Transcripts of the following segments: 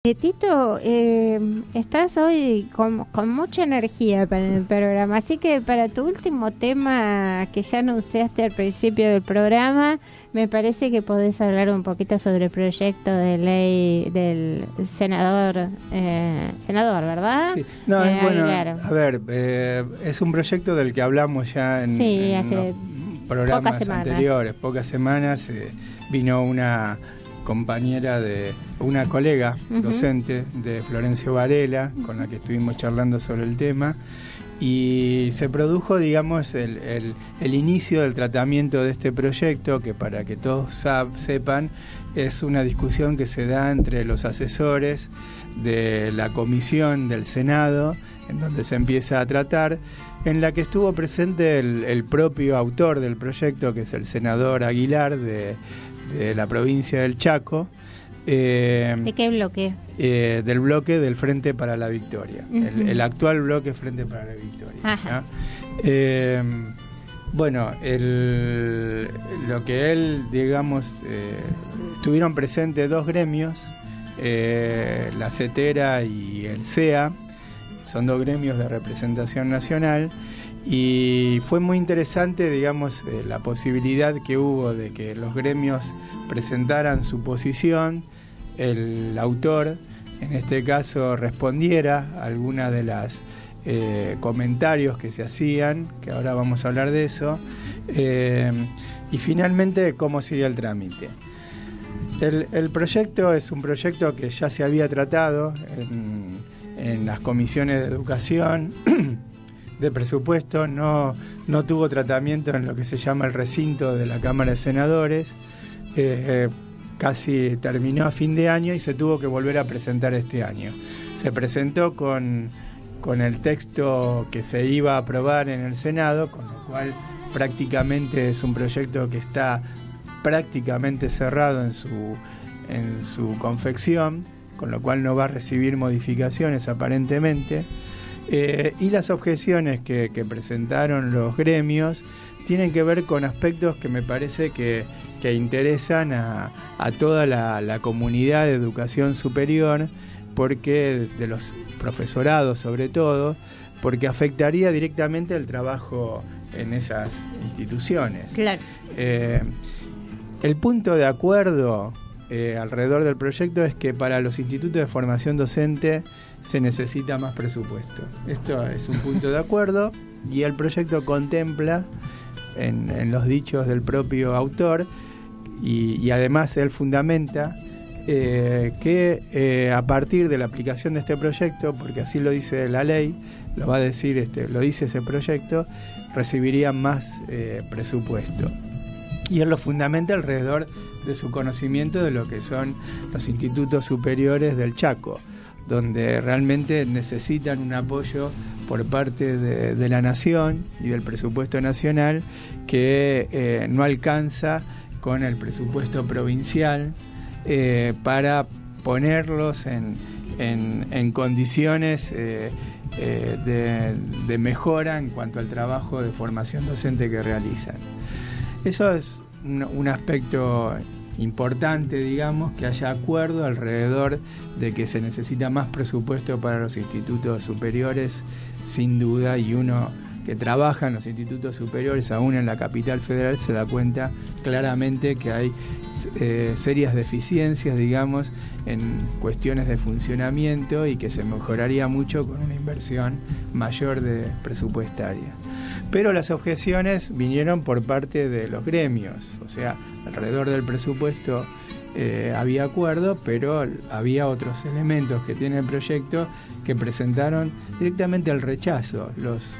Tito, estás hoy con mucha energía para el programa, así que para tu último tema que ya anunciaste al principio del programa, me parece que podés hablar un poquito sobre el proyecto de ley del senador, ¿verdad? Sí. No, bueno, Aguilar. a ver, es un proyecto del que hablamos ya en hace programas pocas anteriores, pocas semanas. Vino una compañera una colega docente de Florencio Varela, con la que estuvimos charlando sobre el tema, y se produjo, digamos, el inicio del tratamiento de este proyecto, que para que todos sepan, es una discusión que se da entre los asesores de la comisión del Senado, en donde se empieza a tratar, en la que estuvo presente el propio autor del proyecto, que es el senador Aguilar de la provincia del Chaco. ¿De qué bloque? Del bloque del Frente para la Victoria, el actual bloque Frente para la Victoria. Bueno, lo que él, digamos, estuvieron presentes dos gremios, la CETERA y el CEA, son dos gremios de representación nacional. Y fue muy interesante, digamos, la posibilidad que hubo de que los gremios presentaran su posición, el autor, en este caso, respondiera a algunas de las comentarios que se hacían, que ahora vamos a hablar de eso, y finalmente cómo sigue el trámite. El proyecto es un proyecto que ya se había tratado en las comisiones de educación, de presupuesto, no tuvo tratamiento en lo que se llama el recinto de la Cámara de Senadores, casi terminó a fin de año y se tuvo que volver a presentar este año. Se presentó con el texto que se iba a aprobar en el Senado, con lo cual prácticamente es un proyecto que está prácticamente cerrado en su confección, con lo cual no va a recibir modificaciones aparentemente. Y las objeciones que presentaron los gremios tienen que ver con aspectos que me parece que interesan a toda la comunidad de educación superior, porque de los profesorados sobre todo, porque afectaría directamente el trabajo en esas instituciones. Claro. El punto de acuerdo alrededor del proyecto es que para los institutos de formación docente se necesita más presupuesto. Esto es un punto de acuerdo y el proyecto contempla en los dichos del propio autor y además él fundamenta que a partir de la aplicación de este proyecto, porque así lo dice la ley, lo va a decir lo dice ese proyecto, recibiría más presupuesto. Y él lo fundamenta alrededor de su conocimiento de lo que son los institutos superiores del Chaco, donde realmente necesitan un apoyo por parte de la nación y del presupuesto nacional que no alcanza con el presupuesto provincial para ponerlos en condiciones de mejora en cuanto al trabajo de formación docente que realizan. Eso es un aspecto importante, digamos, que haya acuerdo alrededor de que se necesita más presupuesto para los institutos superiores, sin duda, y uno que trabaja en los institutos superiores, aún en la capital federal, se da cuenta claramente que hay serias deficiencias, digamos, en cuestiones de funcionamiento y que se mejoraría mucho con una inversión mayor presupuestaria. Pero las objeciones vinieron por parte de los gremios, o sea, alrededor del presupuesto había acuerdo, pero había otros elementos que tiene el proyecto que presentaron directamente el rechazo. Los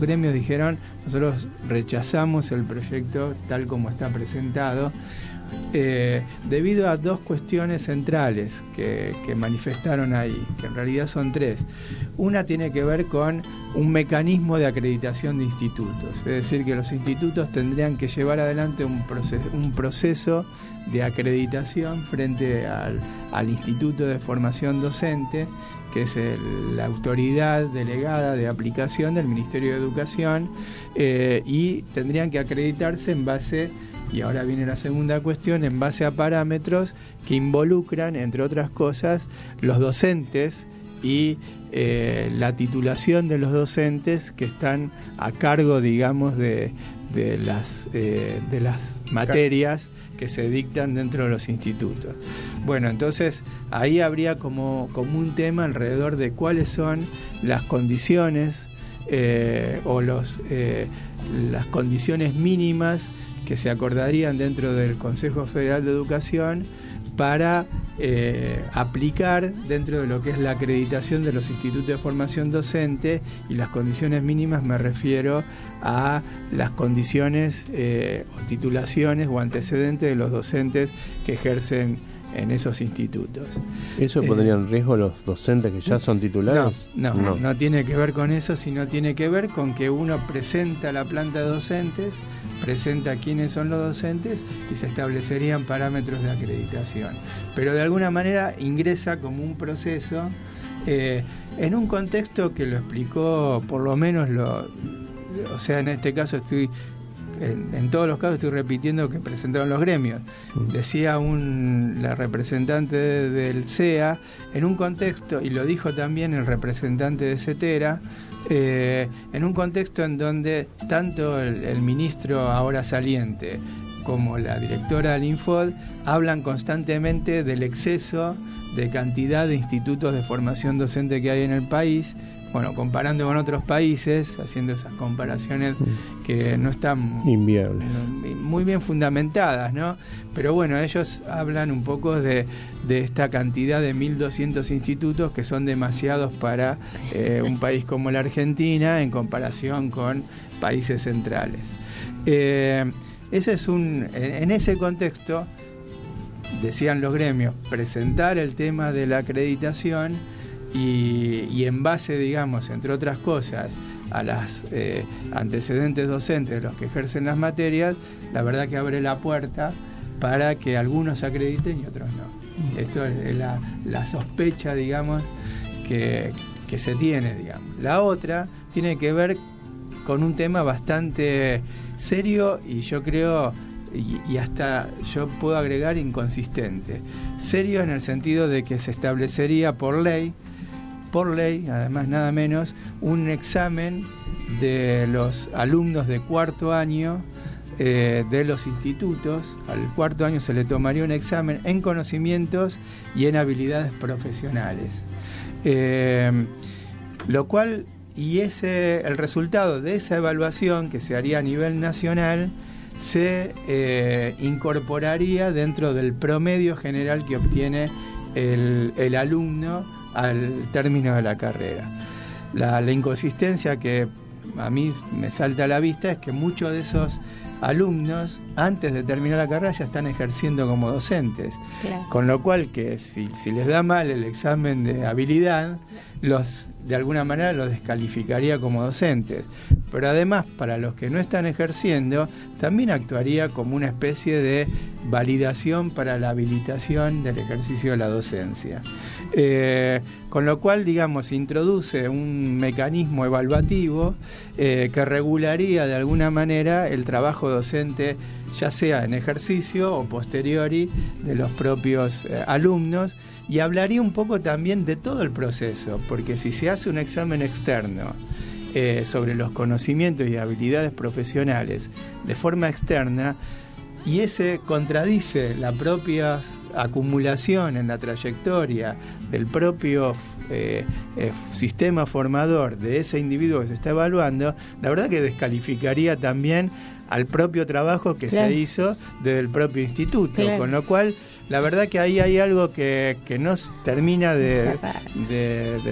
gremios dijeron: nosotros rechazamos el proyecto tal como está presentado, debido a dos cuestiones centrales que manifestaron ahí, que en realidad son tres. Una tiene que ver con un mecanismo de acreditación de institutos, es decir, que los institutos tendrían que llevar adelante un proceso de acreditación frente al Instituto de Formación Docente, que es la autoridad delegada de aplicación del Ministerio de Educación, y tendrían que acreditarse en base y ahora viene la segunda cuestión, en base a parámetros que involucran, entre otras cosas, los docentes y la titulación de los docentes que están a cargo, digamos, de las materias que se dictan dentro de los institutos. Bueno, entonces ahí habría como un tema alrededor de cuáles son las condiciones o las condiciones mínimas que se acordarían dentro del Consejo Federal de Educación para aplicar dentro de lo que es la acreditación de los institutos de formación docente, y las condiciones mínimas me refiero a las condiciones o titulaciones o antecedentes de los docentes que ejercen en esos institutos. ¿Eso pondría en riesgo a los docentes que ya son titulares? No tiene que ver con eso, sino tiene que ver con que uno presenta la planta de docentes, presenta quiénes son los docentes y se establecerían parámetros de acreditación. Pero de alguna manera ingresa como un proceso en un contexto que lo explicó, por lo menos o sea, en este caso en todos los casos estoy repitiendo que presentaron los gremios. Decía la representante del CEA, en un contexto, y lo dijo también el representante de CETERA, en un contexto en donde tanto el ministro ahora saliente como la directora del Infod hablan constantemente del exceso de cantidad de institutos de formación docente que hay en el país. Bueno, comparando con otros países, haciendo esas comparaciones que no están inviables, muy bien fundamentadas, ¿no? Pero bueno, ellos hablan un poco de esta cantidad de 1.200 institutos que son demasiados para un país como la Argentina en comparación con países centrales. Eso es en ese contexto, decían los gremios, presentar el tema de la acreditación y en base, digamos, entre otras cosas, a las antecedentes docentes de los que ejercen las materias, la verdad que abre la puerta para que algunos acrediten y otros no. Esto es la sospecha, digamos, que se tiene, digamos. La otra tiene que ver con un tema bastante serio y yo creo, y hasta yo puedo agregar inconsistente. Serio en el sentido de que se establecería por ley, además nada menos, un examen de los alumnos de cuarto año de los institutos. Al cuarto año se le tomaría un examen en conocimientos y en habilidades profesionales. Lo cual, el resultado de esa evaluación que se haría a nivel nacional se incorporaría dentro del promedio general que obtiene el alumno al término de la carrera. La inconsistencia que a mí me salta a la vista es que muchos de esos alumnos antes de terminar la carrera ya están ejerciendo como docentes, claro. Con lo cual que si les da mal el examen de habilidad, de alguna manera los descalificaría como docentes, pero además para los que no están ejerciendo también actuaría como una especie de validación para la habilitación del ejercicio de la docencia. Con lo cual, digamos, introduce un mecanismo evaluativo que regularía de alguna manera el trabajo docente, ya sea en ejercicio o posteriori de los propios alumnos, y hablaría un poco también de todo el proceso, porque si se hace un examen externo sobre los conocimientos y habilidades profesionales de forma externa, y ese contradice la propia acumulación en la trayectoria del propio sistema formador de ese individuo que se está evaluando, la verdad que descalificaría también al propio trabajo que claro. Se hizo desde el propio instituto, claro. Con lo cual la verdad que ahí hay algo que no termina de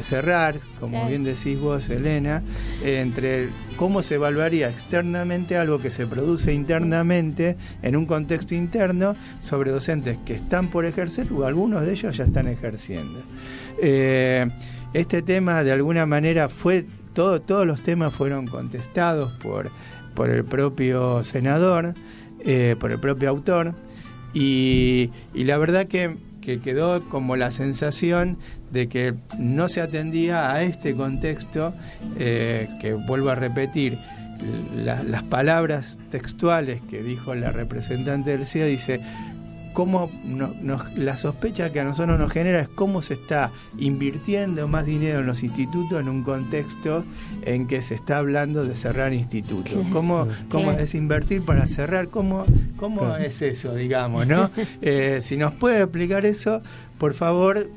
cerrar, como claro. Bien decís vos, Elena, entre cómo se evaluaría externamente algo que se produce internamente en un contexto interno sobre docentes que están por ejercer o algunos de ellos ya están ejerciendo. Este tema de alguna manera todos los temas fueron contestados por el propio senador, por el propio autor, y la verdad que quedó como la sensación de que no se atendía a este contexto, que vuelvo a repetir, las palabras textuales que dijo la representante del CIDA, dice, cómo la sospecha que a nosotros nos genera es cómo se está invirtiendo más dinero en los institutos en un contexto en que se está hablando de cerrar institutos. ¿Cómo es invertir para cerrar? ¿Cómo es eso, digamos, ¿no? Si nos puede explicar eso, por favor,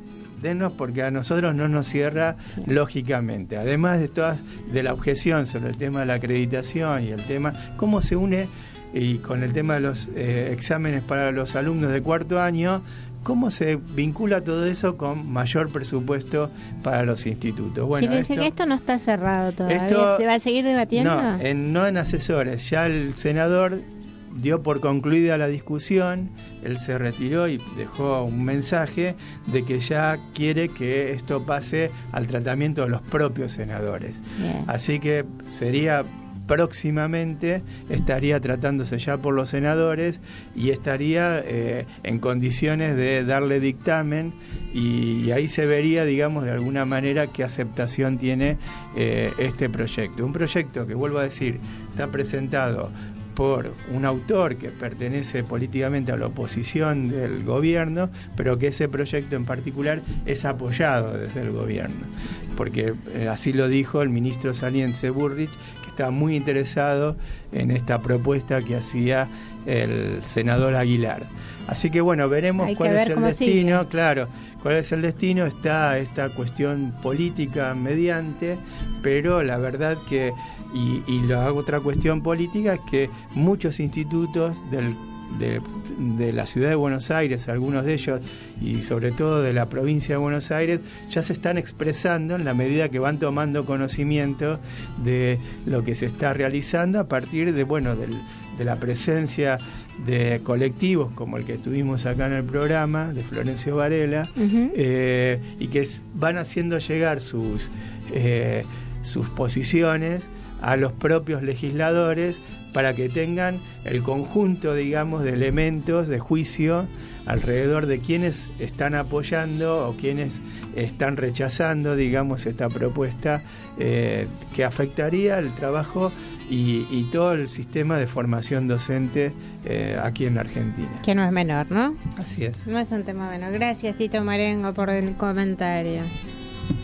denos, porque a nosotros no nos cierra lógicamente. Además de la objeción sobre el tema de la acreditación y el tema, cómo se une y con el tema de los exámenes para los alumnos de cuarto año, ¿cómo se vincula todo eso con mayor presupuesto para los institutos? Bueno, ¿quiere decir que esto no está cerrado todavía? ¿Se va a seguir debatiendo? No en asesores. Ya el senador dio por concluida la discusión, él se retiró y dejó un mensaje de que ya quiere que esto pase al tratamiento de los propios senadores. Bien. Así que próximamente estaría tratándose ya por los senadores y estaría en condiciones de darle dictamen y ahí se vería, digamos, de alguna manera qué aceptación tiene este proyecto. Un proyecto que, vuelvo a decir, está presentado por un autor que pertenece políticamente a la oposición del gobierno, pero que ese proyecto en particular es apoyado desde el gobierno, porque así lo dijo el ministro saliente Burrich, que estaba muy interesado en esta propuesta que hacía el senador Aguilar. Así que bueno, veremos cuál es el destino. Claro, cuál es el destino. Está esta cuestión política mediante, pero la verdad que y la otra cuestión política es que muchos institutos de la ciudad de Buenos Aires, algunos de ellos, y sobre todo de la provincia de Buenos Aires, ya se están expresando en la medida que van tomando conocimiento de lo que se está realizando a partir de la presencia de colectivos como el que tuvimos acá en el programa, de Florencio Varela, y que van haciendo llegar sus posiciones a los propios legisladores para que tengan el conjunto, digamos, de elementos de juicio alrededor de quienes están apoyando o quienes están rechazando, digamos, esta propuesta que afectaría el trabajo y todo el sistema de formación docente aquí en la Argentina. Que no es menor, ¿no? Así es. No es un tema menor. Gracias, Tito Marengo, por el comentario.